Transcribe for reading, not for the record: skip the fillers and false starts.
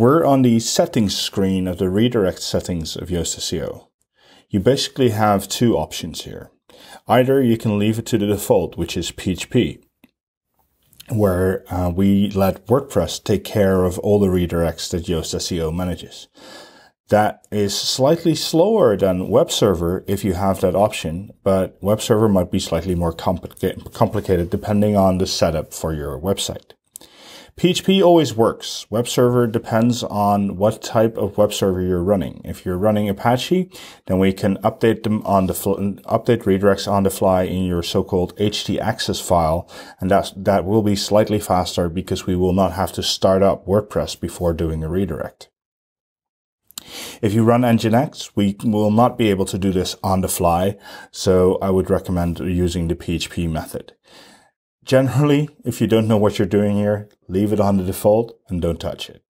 We're on the settings screen of the redirect settings of Yoast SEO. You basically have two options here. Either you can leave it to the default, which is PHP, where we let WordPress take care of all the redirects that Yoast SEO manages. That is slightly slower than web server if you have that option, but web server might be slightly more complicated depending on the setup for your website. PHP always works. Web server depends on what type of web server you're running. If you're running Apache, then we can update them on the update redirects on the fly in your so-called htaccess file, and that will be slightly faster because we will not have to start up WordPress before doing a redirect. If you run Nginx, we will not be able to do this on the fly, so I would recommend using the PHP method. Generally, if you don't know what you're doing here, leave it on the default and don't touch it.